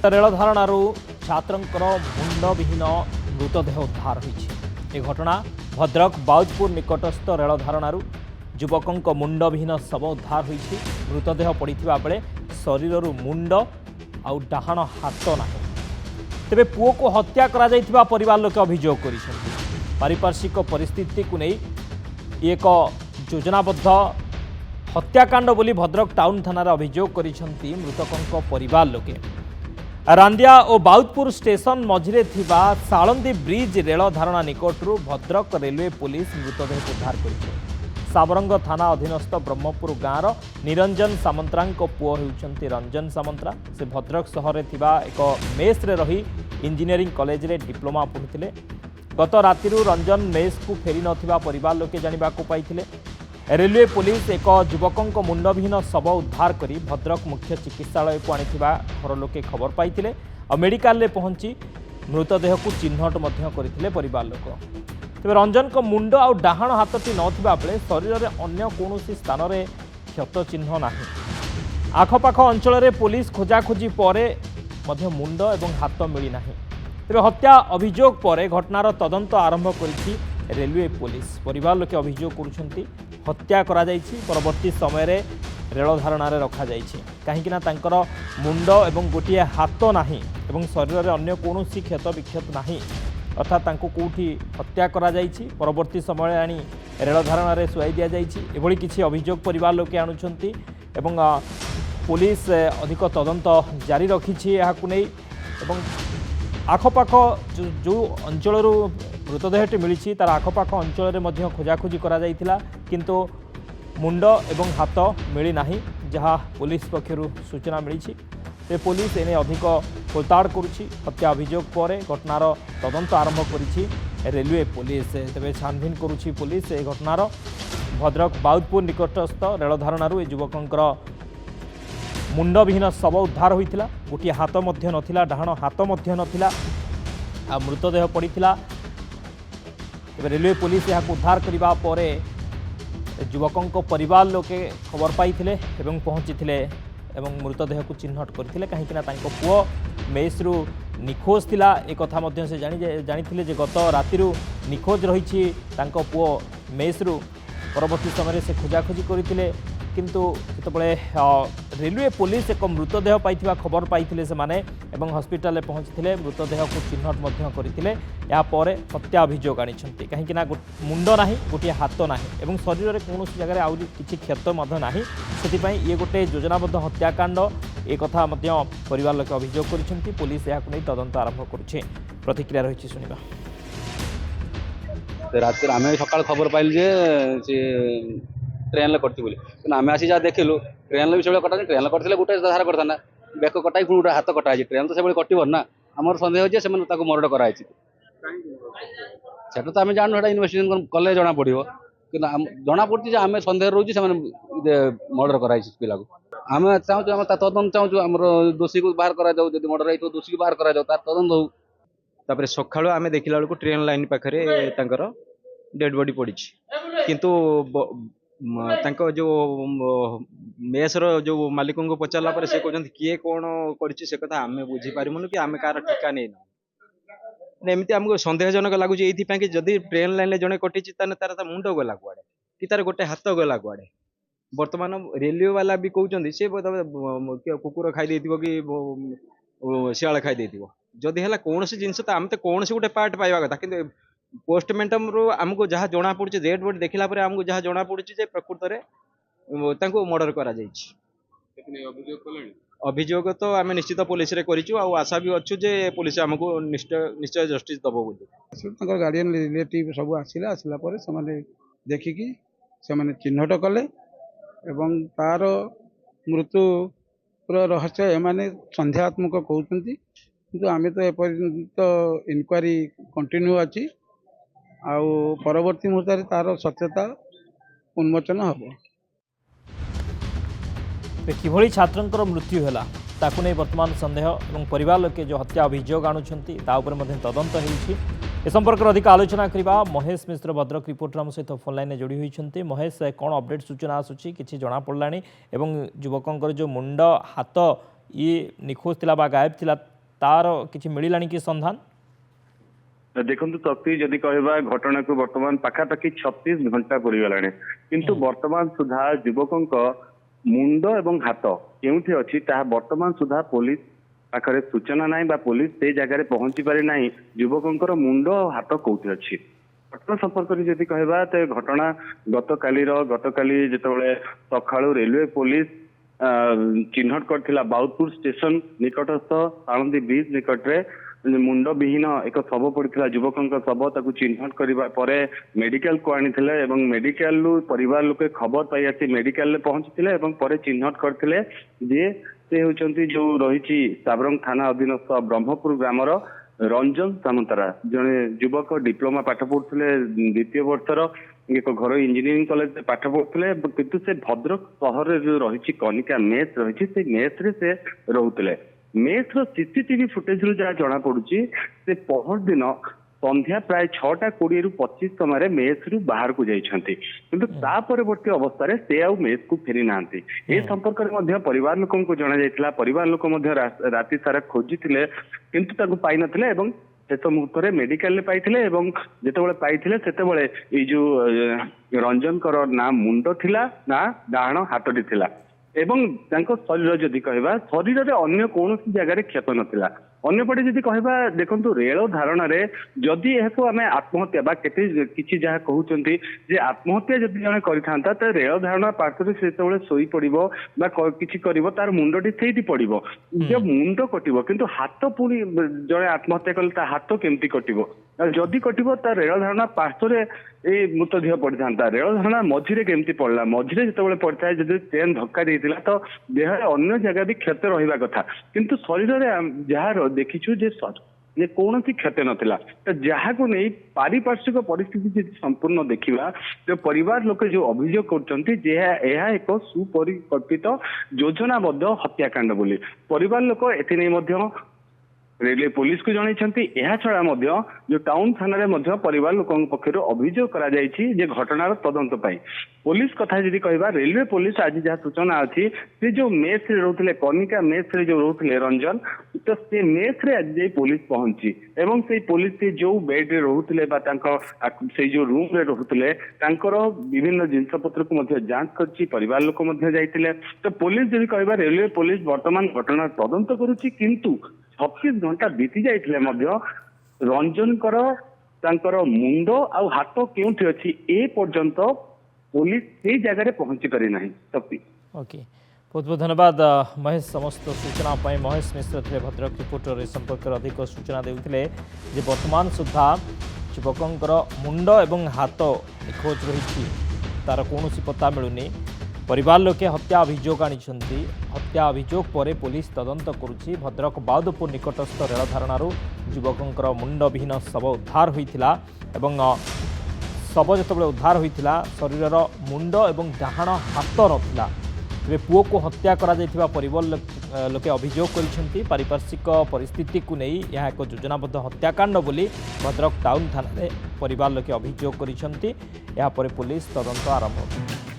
Rail धारणारू छात्रंकर मुंडविहीन मृतदेह उद्धार होइछि। ए घटना भद्रक बाउजपुर निकटस्थ रेल धारणारू युवकंक मुंडविहीन शव उद्धार होइछि। मृतदेह पड़िथिबा बेले शरीररू मुंड आउ डाहाण हाथ नाही। तेबे पुओ को हत्या करा जाइथिबा परिवार लोके अभियोग करिसेंति। पारिपार्श्विक परिस्थिति को नै एक योजनाबद्ध हत्याकांड बोली भद्रक टाउन थाना अभियोग करिसेंति मृतकंक परिवार लोके। रांदिया और बाउदपुर स्टेशन मझिरे थिबा सालंदी ब्रिज रेल धारणा निकटरू भद्रक रेलवे पुलिस मृतदेह उद्धार करिছে। साबरंग थाना अधीनस्थ ब्रह्मपुर गाँवर निरंजन सामंतरांक पुओ हेउचंती रंजन सामंतरा। से भद्रक सहर थिबा एक मेस रे रही इंजीनियरिंग कॉलेज रे डिप्लोमा पढ़ुथिले। गत रातिरु रंजन मेस को फेरी नथिबा परिवार लोके जानिबाकू पाइथिले। रेलवे पुलिस एक युवकंक मुंडविहीन शव उद्धार करी भद्रक मुख्य चिकित्सालय को आनिथिबा घर लोके खबर पाइथिले और मेडिकल रे पहुंची मृतदेह को चिन्हट मध्य करथिले परिवार लोक। तेबे रंजन को मुंड आ डाहाण हाथटी नथिबा बेले शरीर रे अन्य कोनोसी स्थान रे क्षत चिन्ह नाही। आखपाख अंचल रे पुलिस खोजाखोजी परे मध्य मुंड एवं हाथ मिली नाही। तेबे हत्या अभियोग परे घटनार तदंत आरंभ करिछि रेलवे पुलिस। परिवार लोके अभियोग करुछंती हत्या करा जाइछि। परवर्ती समय रे रेल धारणा रे रखा जाइछि काहेकि ना तांकर मुंड एवं गोटिए हाथ नाही एवं शरीर रे अन्य कोनोसी क्षत विक्षत नाही। अर्थात तांको कोठी हत्या करा जाइछि। परवर्ती समय आनी रेल धारणा रे सुआई दिया जाइछि। एभली किछि अभियोग परिवार लोके आनुछंती एवं पुलिस अधिक तदंत जारी रखिछि याकु नै एवं आखपाख जो अंचल मृतदेहटी मिली तार आखपाख अंचल में खोजाखोजी करा जाइथिला किंतु मुंड एवं हाथ मिली नाही जहाँ पुलिस पक्षरु सूचना मिली। से पुलिस एने अधिक खोलताड़ करुछि। हत्या अभियोग पर घटनार तदंत आरंभ करिछि रेलवे पुलिस। तेबे छानभिन करुछि पुलिस ए घटनार। भद्रक बाउदपुर निकटस्थ रेल धारणारू ए युवकंकर मुंडविहीन शव उद्धार होइथिला। गोटिए हाथ मध्य नथिला, डाहाण हाथ मध्य नथिला आ मृतदेह पड़िथिला। तेबे रेलवे पुलिस यहाँ उद्धार करबा परे युवकंक परिवार लोके खबर पाइथिले एवं पहुंचीथिले एवं मृतदेह को चिन्हट करथिले काहेकि ना तांको पुओ मेसरू निखोज थिला। एक कथा मध्य से जानिथिले जे गत रातिरु निखोज रहिछि तांको पुओ मेसरू। परवर्ती समय से खोजाखोजी करथिले किंतु जेतबळे रेलवे पुलिस एक मृतदेह पाइथिबा खबर पाइथिले से माने एवं हॉस्पिटल पहुंचीथिले मृतदेह को चिन्हट मध्य करथिले। या परे हत्या अभियोग आनिछंती काहेकि ना मुंड नाही, गोटिए हाथ नाही एवं शरीर रे कोनोसी जगह आउरी किछि क्षत मध्य नाही। सेति पई ये गोटे योजनाबद्ध हत्याकांड ए कथा मध्य परिवार लोक अभियोग करिसंती। पुलिस याकु नै तदंत आरंभ करुछि। प्रतिक्रिया रहिछि सुनिबा। रात आम सका खबर पाइल जे ट्रेन कटि बोली आम आसी जहाँ देखिलु ट्रेन भी सब कटा ट्रेन कटि गोटे धार करता बेक कटाई गोटे हाथ कटाई ट्रेन तो सब कटो ना आमर सन्देह अच्छे से मर्डर कराई सेटा तो आम जानू है इन्वेस्टिगेशन कले जना पड़ो कि जना पड़ी आम सन्देह रोचे से मर्डर कराई पिला को आम चाहूँ तदंत चाहूँ आम दोषी को बाहर करा मर्डर हो दोषी को बाहर करा तार तदंत हो। तापर सकाळु आमे देखिला बेलू ट्रेन लाइन पाखरे तांकर डेड बॉडी पड़ी किंतु तांको जो मेस रो जो मालिक को पचारला पर से कहते किए कौन करछि से कथा आमे बुझी पारिमुनु कि आमे कार ठिका नै ना एमती हमको संदेहजनक लगुच ये कि जदि ट्रेन लाइन जड़े कटि तार मुंड गला कुआड़े कि तार गोटे हाथ गला कुआड़े। बर्तमान रेलवे वाला भी कहते सी कुकुर खाई कि शियाल खाई जदि है कौन जिनस तो आम तो कौन गोटे पार्ट पाइबा कथा कि पोस्टमार्टम रो आमको जहाँ जना पड़ी डेड बॉडी देखला पर आमको जहाँ जना पड़ी प्रकृत में मर्डर करा अभियोग तो आम निश्चित पुलिस रे करिचु आ आशा भी अच्छु जे पुलिस आमको निश्चय जस्टिस दबो बोली। गार्डियन रिलेटिव सब आसला पर से देखिकी से चिन्हट कले एवं तार मृत्यु रहस्य एमाने संध्यात्मक कहते किंतु आम तो एपर्यंत इनक्वारी कंटिन्यू अच्छी आउ परवर्ती मुहूर्त तार सत्यता उन्मोचन हम। किभଳି छात्रंकर मृत्यु हैला ताकु नै वर्तमान संदेह एवं परिवार लोके जो हत्या अभियोग आणुछंती ता ऊपर मध्ये तदंत हेउछि। ए संपर्क अधिक आलोचना करबा महेश मिश्र भद्रक रिपोर्टर हम सहित फोन लाइन जोड़ी होइछंती। महेश कोन अपडेट सूचना आसुछि किछि जणा पड़लानी एवं युवकंकर जो मुंड हाथ ये निखोज थिला बा गायब थिला तार किछि मिलिलानी कि संधान? देखନ୍ତୁ ଶକ୍ତି ଯଦି କହିବା ଘଟଣାକୁ ବର୍ତ୍ତମାନ ପାଖାପାଖି 36 ଘଣ୍ଟା ପୁରିଗଲାଣି କିନ୍ତୁ ବର୍ତ୍ତମାନ ସୁଦ୍ଧା ଯୁବକଙ୍କ ମୁଣ୍ଡ ଏବଂ ହାତ କେଉଁଠି ଅଛି ତାହା ବର୍ତ୍ତମାନ ସୁଦ୍ଧା ପୋଲିସ ପାଖରେ ସୂଚନା ନାହିଁ ବା ପୋଲିସ ସେ ଜାଗାରେ ପହଞ୍ଚି ପାରି ନାହିଁ ଯୁବକଙ୍କର ମୁଣ୍ଡ ଓ ହାତ କୋଉଠି ଅଛି। ଘଟଣା ସମ୍ପର୍କରେ ଯଦି କହିବା ତ ଘଟଣା ଗତକାଲି ଯେତେବେଳେ ସକାଳୁ ରେଲୱେ ପୋଲିସ ଚିହ୍ନଟ କରିଥିଲା ବାଉଦପୁର ଷ୍ଟେସନ ନିକଟସ୍ଥ ଆଳନ୍ଦୀ ବ୍ରିଜ ନିକଟରେ ମୁଣ୍ଡ ବିହୀନ ଏକ ଶବ ପଡିଥିଲା ଯୁବକଙ୍କ ଶବ ତାକୁ ଚିହ୍ନଟ କରିବା ପରେ ମେଡିକାଲ କୁ ଆଣିଥିଲେ ଏବଂ ମେଡିକାଲରୁ ପରିବାର ଲୋକେ ଖବର ପାଇ ଆସି ମେଡିକାଲରେ ପହଞ୍ଚିଥିଲେ ଏବଂ ପରେ ଚିହ୍ନଟ କରିଥିଲେ ଯେ ସେ ହେଉଛନ୍ତି ଯୋଉ ରହିଛି ସାବରଙ୍ଗ ଥାନା ଅଧୀନସ୍ଥ ବ୍ରହ୍ମପୁର ଗ୍ରାମର ରଞ୍ଜନ ସାମନ୍ତରା ଜଣେ ଯୁବକ ଡିପ୍ଲୋମା ପାଠ ପଢୁଥିଲେ ଦ୍ୱିତୀୟ ବର୍ଷର ଏକ ଘରୋଇ ଇଞ୍ଜିନିୟରିଂ କଲେଜରେ ପାଠ ପଢୁଥିଲେ କିନ୍ତୁ ସେ ଭଦ୍ରକ ସହରରେ ଯୋଉ ରହିଛି କନିକା ମେସ୍ ରହିଛି ସେ ମେସ୍ରେ ସେ ରହୁଥିଲେ। ମେସ୍ର ସିସିଟିଭି ଫୁଟେଜରୁ ଯାହା ଜଣା ପଡୁଛି ସେ ପହରଦିନ ସନ୍ଧ୍ୟା ପ୍ରାୟ 6:20ରୁ 25 ସମୟରେ ମେସ୍ରୁ ବାହାରକୁ ଯାଇଛନ୍ତି କିନ୍ତୁ ତା ପରବର୍ତ୍ତୀ ଅବସ୍ଥାରେ ସେ ଆଉ ମେସ୍କୁ ଫେରି ନାହାନ୍ତି। ଏ ସମ୍ପର୍କରେ ମଧ୍ୟ ପରିବାର ଲୋକଙ୍କୁ ଜଣାଯାଇଥିଲା। ପରିବାର ଲୋକ ମଧ୍ୟ ରାତି ସାରା ଖୋଜିଥିଲେ କିନ୍ତୁ ତାକୁ ପାଇନଥିଲେ ଏବଂ ଶେଷ ମୁହୂର୍ତ୍ତରେ ମେଡିକାଲରେ ପାଇଥିଲେ ଏବଂ ଯେତେବେଳେ ପାଇଥିଲେ ସେତେବେଳେ ଏଇ ଯୋଉ ରଞ୍ଜନଙ୍କର ନା ମୁଣ୍ଡ ଥିଲା ନା ଡାହାଣ ହାତଟି ଥିଲା ଏବଂ ତାଙ୍କ ଶରୀର ଯଦି କହିବା ଶରୀରରେ ଅନ୍ୟ କୌଣସି ଜାଗାରେ କ୍ଷତ ନଥିଲା। ଅନ୍ୟପଟେ ଯଦି କହିବା ଦେଖନ୍ତୁ ରେଳ ଧାରଣାରେ ଯଦି ଏହାକୁ ଆମେ ଆତ୍ମହତ୍ୟା ବା କିଛି ଯାହା କହୁଛନ୍ତି ଯେ ଆତ୍ମହତ୍ୟା ଯଦି ଜଣେ କରିଥାନ୍ତା ତ ରେଳ ଧାରଣା ପାର୍ଶ୍ୱରେ ସେ ଯେତେବେଳେ ଶୋଇ ପଡିବ ବା କିଛି କରିବ ତାର ମୁଣ୍ଡଟି ସେଇଠି ପଡିବ ଯେ ମୁଣ୍ଡ କଟିବ କିନ୍ତୁ ହାତ ପୁଣି ଜଣେ ଆତ୍ମହତ୍ୟା କଲେ ତା ହାତ କେମିତି କଟିବ ଯଦି କଟିବ ତା ରେଳ ଧାରଣା ପାର୍ଶ୍ୱରେ ଏଇ ମୃତଦେହ ପଡିଥାନ୍ତା ରେଳ ଧାରଣା ମଝିରେ କେମିତି ପଡିଲା ମଝିରେ ଯେତେବେଳେ ପଡିଥାଏ ଯଦି ଟ୍ରେନ ଧକ୍କା ଦେଇଥିଲା ତ ଦେହରେ ଅନ୍ୟ ଜାଗା ବି କ୍ଷତ ରହିବା କଥା କିନ୍ତୁ ଶରୀରରେ ଯାହା ଦେଖିଛୁ ଯେ କୌଣସି କ୍ଷତି ନଥିଲା ତ ଯାହାକୁ ନେଇ ପାରିପାର୍ଶ୍ୱିକ ପରିସ୍ଥିତି ଯଦି ସମ୍ପୂର୍ଣ୍ଣ ଦେଖିବା ତ ପରିବାର ଲୋକେ ଯୋଉ ଅଭିଯୋଗ କରୁଛନ୍ତି ଯେ ଏହା ଏକ ସୁପରିକଳ୍ପିତ ଯୋଜନାବଦ୍ଧ ହତ୍ୟାକାଣ୍ଡ ବୋଲି ପରିବାର ଲୋକ ଏଥିନେଇ ମଧ୍ୟ ରେଲୱେ ପୋଲିସକୁ ଜଣାଇଛନ୍ତି। ଏହା ଛଡା ମଧ୍ୟ ଯୋଉ ଟାଉନ ଥାନାରେ ମଧ୍ୟ ପରିବାର ଲୋକଙ୍କ ପକ୍ଷରୁ ଅଭିଯୋଗ କରାଯାଇଛି ଯେ ଘଟଣାର ତଦନ୍ତ ପାଇଁ। ପୋଲିସ କଥା ଯଦି କହିବା ରେଲୱେ ପୋଲିସ ଆଜି ଯାହା ସୂଚନା ଅଛି ସେ ଯୋଉ ମେସ୍ରେ ରହୁଥିଲେ କନିକା ମେସ୍ରେ ଯୋଉ ରହୁଥିଲେ ରଞ୍ଜନ ତ ସେ ମେସ୍ରେ ଆଜି ଯାଇ ପୋଲିସ ପହଞ୍ଚି ଏବଂ ସେଇ ପୋଲିସ ଯୋଉ ବେଡରେ ରହୁଥିଲେ ବା ତାଙ୍କ ସେଇ ଯୋଉ ରୁମରେ ରହୁଥିଲେ ତାଙ୍କର ବିଭିନ୍ନ ଜିନିଷ ପତ୍ରକୁ ମଧ୍ୟ ଯାଞ୍ଚ କରିଛି ପରିବାର ଲୋକ ମଧ୍ୟ ଯାଇଥିଲେ। ତ ପୋଲିସ ଯଦି କହିବା ରେଲୱେ ପୋଲିସ ବର୍ତ୍ତମାନ ଘଟଣାର ତଦନ୍ତ କରୁଛି କିନ୍ତୁ 26 ଘଣ୍ଟା ବିତି ଯାଇଥିଲେ ମଧ୍ୟ ରଞ୍ଜନଙ୍କର ତାଙ୍କର ମୁଣ୍ଡ ଆଉ ହାତ କେଉଁଠି ଅଛି ଏ ପର୍ଯ୍ୟନ୍ତ ପୋଲିସ ସେଇ ଜାଗାରେ ପହଞ୍ଚି ପାରି ନାହିଁ। ओके बहुत बहुत धन्यवाद महेश समस्त सूचना महेश मिश्र थे भद्रक रिपोर्टर ए संपर्क अधिक सूचना देते वर्तमान सुधा युवकर मुंड एवं हाथ निखोज रही तार कौन पता मिलूनी परिवार लोके हत्या अभियोग आनी हत्या अभियोग पर पुलिस तदंत करुच्ची भद्रक बाउदपुर निकटस्थ रेल धारणारू युवकर मुंड विहीन शव उद्धार होता शव जो उद्धार होता शरीर मुंड एवं डाहाण हाथ नथिला तेरे पुओ को हत्या करा जायथिबा परिवार लोके अभियोग करिसेंती पारिपार्श्विक परिस्थिति को नहीं यह एक योजनाबद्ध हत्याकांड बोली भद्रक टाउन थाना परिवार लोके अभियोग करिसेंती या पर पुलिस तदंत आरंभ